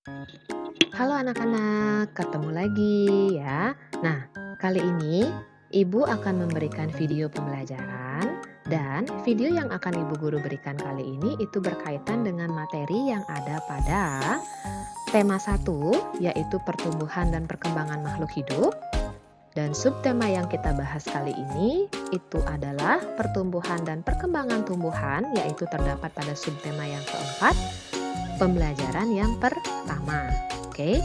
Halo anak-anak, ketemu lagi ya. Nah, kali ini Ibu akan memberikan video pembelajaran dan video yang akan Ibu guru berikan kali ini itu berkaitan dengan materi yang ada pada tema satu, yaitu pertumbuhan dan perkembangan makhluk hidup. Dan subtema yang kita bahas kali ini itu adalah pertumbuhan dan perkembangan tumbuhan, yaitu terdapat pada subtema yang keempat, pembelajaran yang pertama. Oke.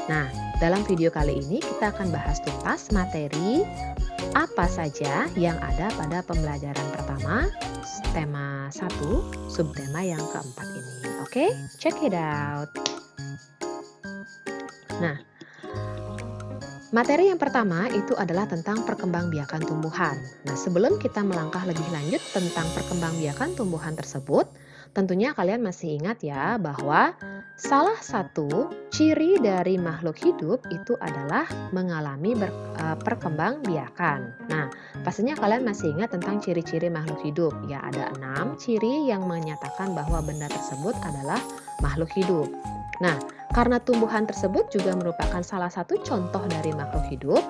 Nah, dalam video kali ini kita akan bahas tuntas materi apa saja yang ada pada pembelajaran pertama, tema satu, subtema yang keempat ini. Oke, check it out. Nah, materi yang pertama itu adalah tentang perkembangbiakan tumbuhan. Nah, sebelum kita melangkah lebih lanjut tentang perkembangbiakan tumbuhan tersebut, tentunya kalian masih ingat ya bahwa salah satu ciri dari makhluk hidup itu adalah mengalami perkembangbiakan. Nah, pastinya kalian masih ingat tentang ciri-ciri makhluk hidup. Ya, ada 6 ciri yang menyatakan bahwa benda tersebut adalah makhluk hidup. Nah, karena tumbuhan tersebut juga merupakan salah satu contoh dari makhluk hidup,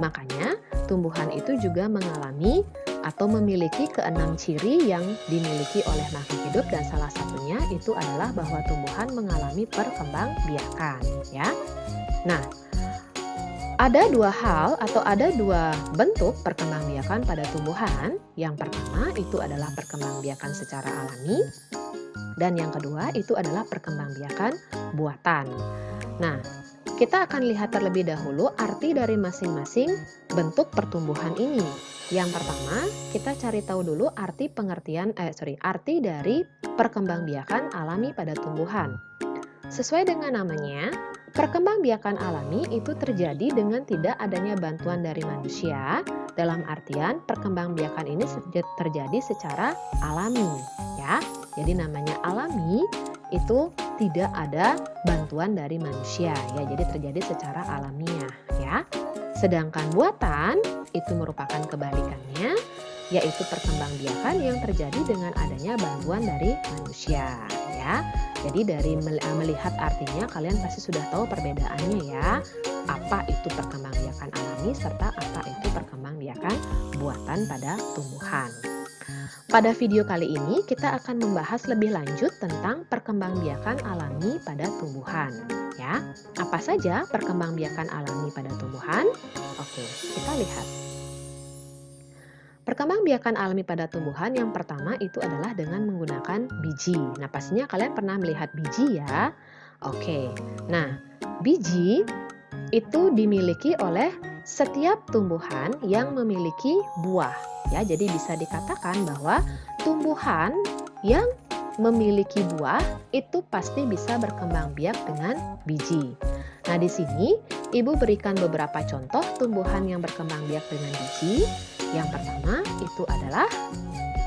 makanya tumbuhan itu juga mengalami atau memiliki keenam ciri yang dimiliki oleh makhluk hidup, dan salah satunya itu adalah bahwa tumbuhan mengalami perkembangbiakan ya. Nah, ada dua hal atau ada dua bentuk perkembangbiakan pada tumbuhan. Yang pertama itu adalah perkembangbiakan secara alami, dan yang kedua itu adalah perkembangbiakan buatan. Nah, kita akan lihat terlebih dahulu arti dari masing-masing bentuk pertumbuhan ini. Yang pertama, kita cari tahu dulu arti dari perkembangbiakan alami pada tumbuhan. Sesuai dengan namanya, perkembangbiakan alami itu terjadi dengan tidak adanya bantuan dari manusia. Dalam artian, perkembangbiakan ini terjadi secara alami, ya. Jadi namanya alami itu tidak ada bantuan dari manusia, ya. Jadi terjadi secara alamiah, ya. Sedangkan buatan itu merupakan kebalikannya, yaitu perkembangbiakan yang terjadi dengan adanya bantuan dari manusia, ya. Jadi dari melihat artinya kalian pasti sudah tahu perbedaannya ya. Apa itu perkembangbiakan alami serta apa itu perkembangbiakan buatan pada tumbuhan. Pada video kali ini kita akan membahas lebih lanjut tentang perkembangbiakan alami pada tumbuhan ya. Apa saja perkembangbiakan alami pada tumbuhan? Oke, kita lihat. Perkembangbiakan alami pada tumbuhan yang pertama itu adalah dengan menggunakan biji. Nah, pastinya kalian pernah melihat biji ya. Oke. Nah, biji itu dimiliki oleh setiap tumbuhan yang memiliki buah. Ya, jadi bisa dikatakan bahwa tumbuhan yang memiliki buah itu pasti bisa berkembang biak dengan biji. Nah, di sini Ibu berikan beberapa contoh tumbuhan yang berkembang biak dengan biji. Yang pertama itu adalah,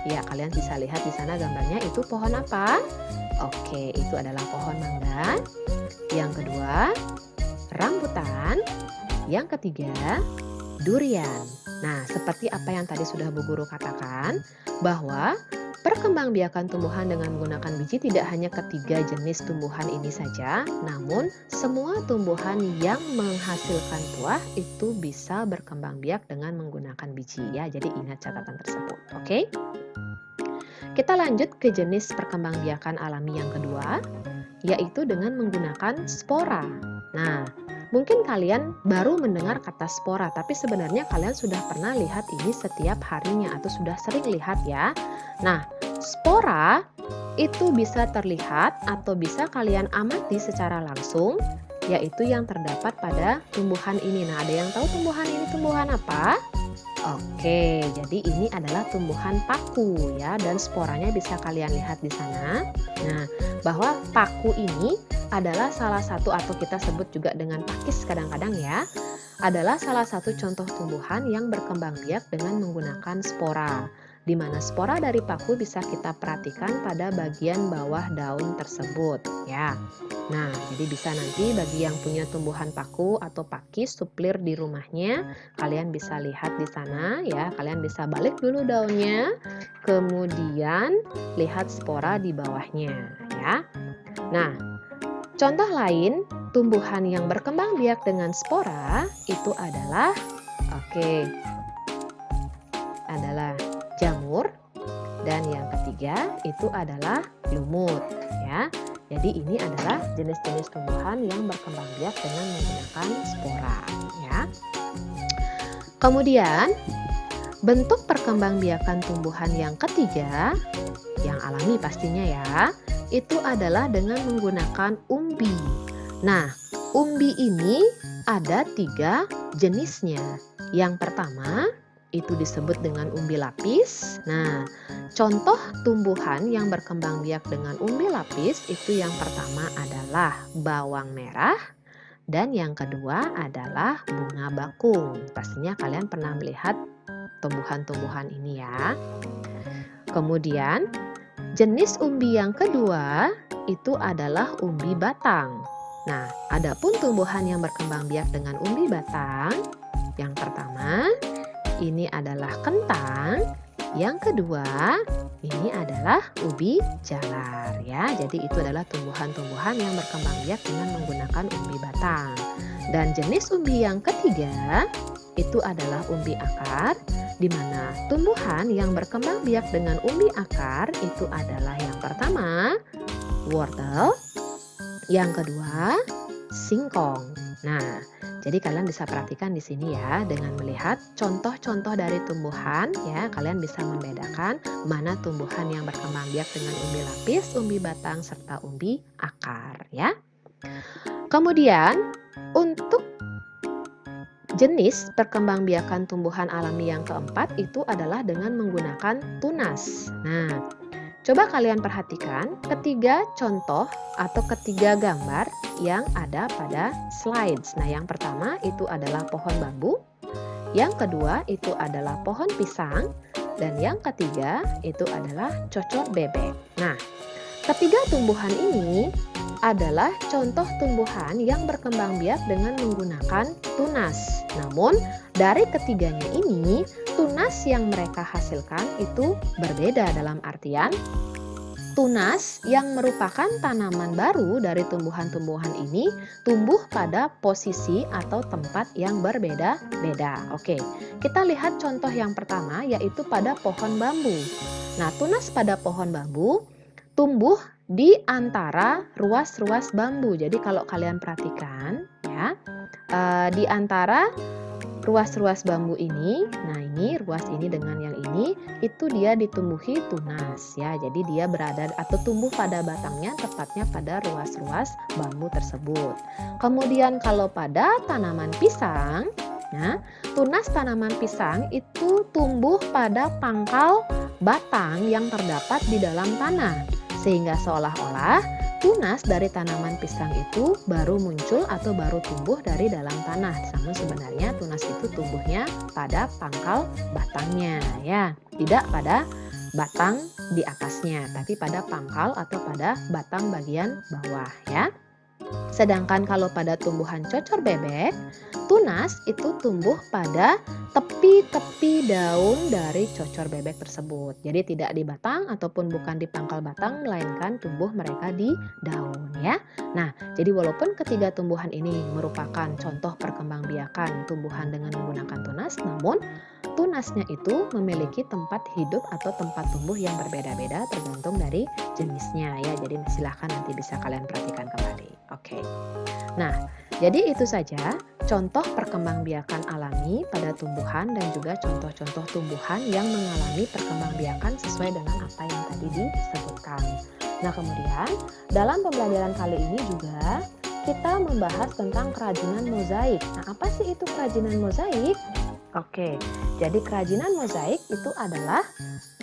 ya kalian bisa lihat di sana gambarnya, itu pohon apa? Oke, itu adalah pohon mangga. Yang kedua, rambutan. Yang ketiga, durian. Nah, seperti apa yang tadi sudah Bu Guru katakan, bahwa perkembangbiakan tumbuhan dengan menggunakan biji tidak hanya ketiga jenis tumbuhan ini saja, namun semua tumbuhan yang menghasilkan buah itu bisa berkembang biak dengan menggunakan biji ya. Jadi ingat catatan tersebut, oke? Kita lanjut ke jenis perkembangbiakan alami yang kedua, yaitu dengan menggunakan spora. Nah, mungkin kalian baru mendengar kata spora, tapi sebenarnya kalian sudah pernah lihat ini setiap harinya atau sudah sering lihat ya. Nah, spora itu bisa terlihat atau bisa kalian amati secara langsung, yaitu yang terdapat pada tumbuhan ini. Nah, ada yang tahu tumbuhan ini tumbuhan apa? Oke, jadi ini adalah tumbuhan paku ya, dan sporanya bisa kalian lihat di sana. Nah, bahwa paku ini adalah salah satu, atau kita sebut juga dengan pakis kadang-kadang ya, adalah salah satu contoh tumbuhan yang berkembang biak dengan menggunakan spora, di mana spora dari paku bisa kita perhatikan pada bagian bawah daun tersebut ya. Nah, jadi bisa nanti bagi yang punya tumbuhan paku atau pakis suplir di rumahnya, kalian bisa lihat di sana ya. Kalian bisa balik dulu daunnya, kemudian lihat spora di bawahnya ya. Nah, Contoh lain tumbuhan yang berkembang biak dengan spora itu adalah adalah jamur, dan yang ketiga itu adalah lumut ya. Jadi ini adalah jenis-jenis tumbuhan yang berkembang biak dengan menggunakan spora ya. Kemudian bentuk perkembangbiakan tumbuhan yang ketiga, yang alami pastinya ya, itu adalah dengan menggunakan umbi. Nah, umbi ini ada 3 jenisnya. Yang pertama itu disebut dengan umbi lapis. Nah, contoh tumbuhan yang berkembang biak dengan umbi lapis itu yang pertama adalah bawang merah. Dan yang kedua adalah bunga bakung. Pastinya kalian pernah melihat tumbuhan-tumbuhan ini ya. Kemudian jenis umbi yang kedua itu adalah umbi batang. Nah, adapun tumbuhan yang berkembang biak dengan umbi batang, yang pertama ini adalah kentang, yang kedua ini adalah ubi jalar ya. Jadi itu adalah tumbuhan-tumbuhan yang berkembang biak dengan menggunakan umbi batang. Dan jenis umbi yang ketiga itu adalah umbi akar, di mana tumbuhan yang berkembang biak dengan umbi akar itu adalah yang pertama wortel, yang kedua singkong. Nah, jadi kalian bisa perhatikan di sini ya, dengan melihat contoh-contoh dari tumbuhan ya, kalian bisa membedakan mana tumbuhan yang berkembang biak dengan umbi lapis, umbi batang, serta umbi akar ya. Kemudian untuk jenis perkembangbiakan tumbuhan alami yang keempat itu adalah dengan menggunakan tunas. Nah, coba kalian perhatikan ketiga contoh atau ketiga gambar yang ada pada slides. Nah, yang pertama itu adalah pohon bambu, yang kedua itu adalah pohon pisang, dan yang ketiga itu adalah cocor bebek. Nah, ketiga tumbuhan ini adalah contoh tumbuhan yang berkembang biak dengan menggunakan tunas. Namun, dari ketiganya ini, tunas yang mereka hasilkan itu berbeda dalam artian tunas yang merupakan tanaman baru dari tumbuhan-tumbuhan ini tumbuh pada posisi atau tempat yang berbeda-beda. Oke, kita lihat contoh yang pertama yaitu pada pohon bambu. Nah, tunas pada pohon bambu tumbuh di antara ruas-ruas bambu. Jadi kalau kalian perhatikan ya, di antara ruas-ruas bambu ini, nah ini ruas ini dengan yang ini, itu dia ditumbuhi tunas ya. Jadi dia berada atau tumbuh pada batangnya tepatnya pada ruas-ruas bambu tersebut. Kemudian kalau pada tanaman pisang, nah tunas tanaman pisang itu tumbuh pada pangkal batang yang terdapat di dalam tanah. Sehingga seolah-olah tunas dari tanaman pisang itu baru muncul atau baru tumbuh dari dalam tanah. Namun sebenarnya tunas itu tumbuhnya pada pangkal batangnya ya, tidak pada batang di atasnya, tapi pada pangkal atau pada batang bagian bawah ya. Sedangkan kalau pada tumbuhan cocor bebek, tunas itu tumbuh pada tepi-tepi daun dari cocor bebek tersebut. Jadi tidak di batang ataupun bukan di pangkal batang, melainkan tumbuh mereka di daun ya. Nah, jadi walaupun ketiga tumbuhan ini merupakan contoh perkembangbiakan tumbuhan dengan menggunakan tunas, namun tunasnya itu memiliki tempat hidup atau tempat tumbuh yang berbeda-beda tergantung dari jenisnya ya. Jadi silahkan nanti bisa kalian perhatikan kembali. Oke. Nah, jadi itu saja contoh perkembangbiakan alami pada tumbuhan dan juga contoh-contoh tumbuhan yang mengalami perkembangbiakan sesuai dengan apa yang tadi disebutkan. Nah, kemudian dalam pembelajaran kali ini juga kita membahas tentang kerajinan mozaik. Nah, apa sih itu kerajinan mozaik? Oke, jadi kerajinan mozaik itu adalah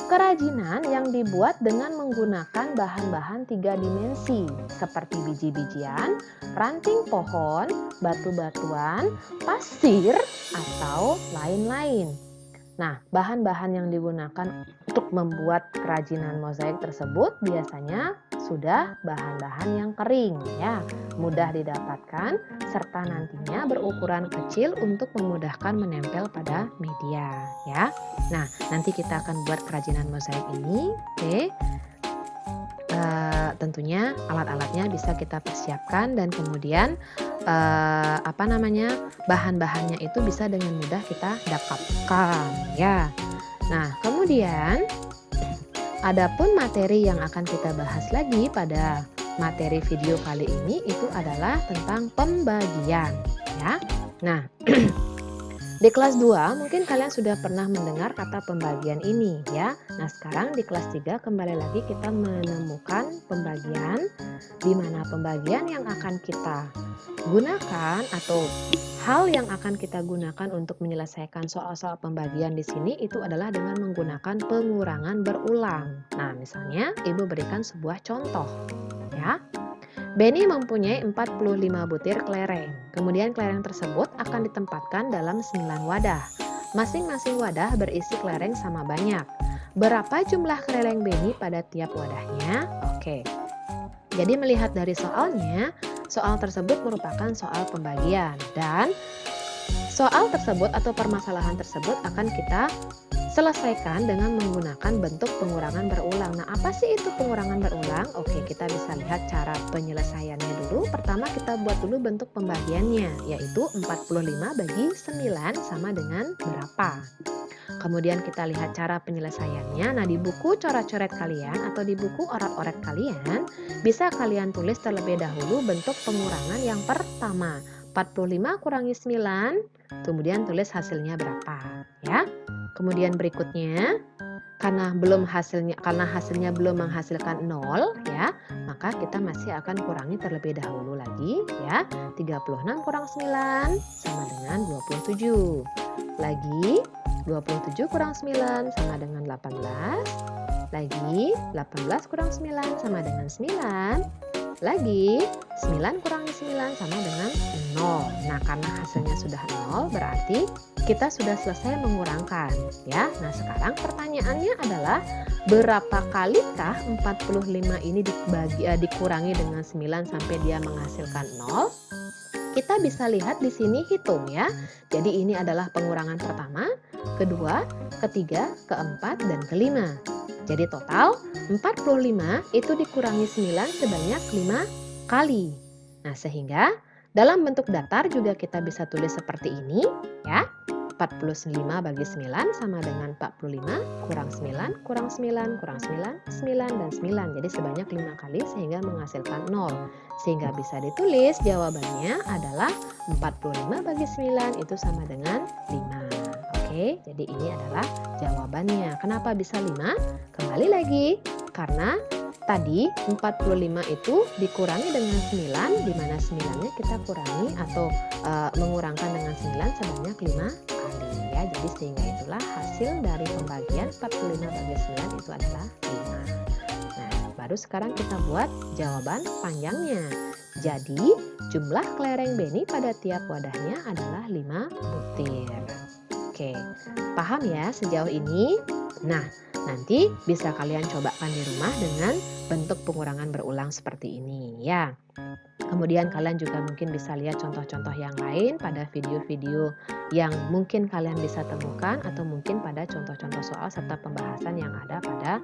kerajinan yang dibuat dengan menggunakan bahan-bahan 3 dimensi seperti biji-bijian, ranting pohon, batu-batuan, pasir, atau lain-lain. Nah, bahan-bahan yang digunakan untuk membuat kerajinan mozaik tersebut biasanya sudah bahan-bahan yang kering ya, mudah didapatkan serta nantinya berukuran kecil untuk memudahkan menempel pada media ya. Nah, nanti kita akan buat kerajinan mozaik ini. Oke. tentunya alat-alatnya bisa kita persiapkan dan kemudian bahan-bahannya itu bisa dengan mudah kita dapatkan ya. Nah, kemudian adapun materi yang akan kita bahas lagi pada materi video kali ini itu adalah tentang pembagian ya. Nah, di kelas 2 mungkin kalian sudah pernah mendengar kata pembagian ini ya. Nah, sekarang di kelas 3 kembali lagi kita menemukan pembagian, di mana pembagian yang akan kita gunakan atau hal yang akan kita gunakan untuk menyelesaikan soal-soal pembagian di sini itu adalah dengan menggunakan pengurangan berulang. Nah, misalnya Ibu berikan sebuah contoh ya. Benny mempunyai 45 butir kelereng. Kemudian kelereng tersebut akan ditempatkan dalam 9 wadah. Masing-masing wadah berisi kelereng sama banyak. Berapa jumlah kelereng Benny pada tiap wadahnya? Oke. Jadi melihat dari soalnya, soal tersebut merupakan soal pembagian dan soal tersebut atau permasalahan tersebut akan kita selesaikan dengan menggunakan bentuk pengurangan berulang. Nah, apa sih itu pengurangan berulang? Oke, kita bisa lihat cara penyelesaiannya dulu. Pertama kita buat dulu bentuk pembagiannya, yaitu 45 bagi 9 sama dengan berapa. Kemudian kita lihat cara penyelesaiannya. Nah, di buku coret-coret kalian atau di buku orat-oret kalian, bisa kalian tulis terlebih dahulu bentuk pengurangan yang pertama. 45 kurangi 9, kemudian tulis hasilnya berapa, ya. Kemudian berikutnya, karena hasilnya belum menghasilkan 0 ya, maka kita masih akan kurangi terlebih dahulu lagi ya. 36 kurang 9 sama dengan 27. Lagi 27 kurang 9 sama dengan 18. Lagi 18 kurang 9 sama dengan 9. Lagi 9 kurangi 9 sama dengan 0. Nah, karena hasilnya sudah 0 berarti kita sudah selesai mengurangkan ya. Nah, sekarang pertanyaannya adalah berapa kalikah 45 ini dikurangi dengan 9 sampai dia menghasilkan 0? Kita bisa lihat di sini hitung ya. Jadi ini adalah pengurangan pertama, kedua, ketiga, keempat, dan kelima. Jadi total 45 itu dikurangi 9 sebanyak 5 kali. Nah, sehingga dalam bentuk datar juga kita bisa tulis seperti ini ya. 45 bagi 9 sama dengan 45 kurang 9 kurang 9 kurang 9, 9 dan 9. Jadi sebanyak 5 kali sehingga menghasilkan 0. Sehingga bisa ditulis jawabannya adalah 45 bagi 9 itu sama dengan 5. Oke, jadi ini adalah jawabannya. Kenapa bisa 5? Kembali lagi, karena tadi 45 itu dikurangi dengan 9, di mana 9-nya kita kurangi atau mengurangkan dengan 9 sebanyak 5 kali ya. Jadi sehingga itulah hasil dari pembagian 45 bagi 9 itu adalah 5. Nah, baru sekarang kita buat jawaban panjangnya. Jadi jumlah kelereng Benny pada tiap wadahnya adalah 5 butir. Oke, paham ya sejauh ini? Nah, nanti bisa kalian cobakan di rumah dengan bentuk pengurangan berulang seperti ini ya. Kemudian kalian juga mungkin bisa lihat contoh-contoh yang lain pada video-video yang mungkin kalian bisa temukan atau mungkin pada contoh-contoh soal serta pembahasan yang ada pada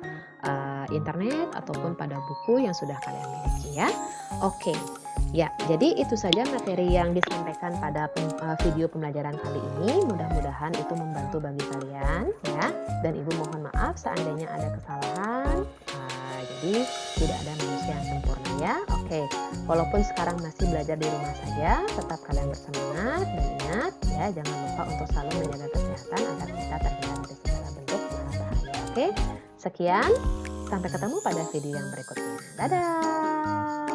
internet ataupun pada buku yang sudah kalian miliki ya. Oke. Ya, jadi itu saja materi yang disampaikan pada video pembelajaran kali ini. Mudah-mudahan itu membantu bagi kalian ya. Dan Ibu mohon maaf seandainya ada kesalahan. Jadi tidak ada manusia yang sempurna ya. Oke, walaupun sekarang masih belajar di rumah saja, tetap kalian bersemangat dan ingat ya, jangan lupa untuk selalu menjaga kesehatan agar kita terhindar dari segala bentuk bahaya. Oke, sekian. Sampai ketemu pada video yang berikutnya. Dadah!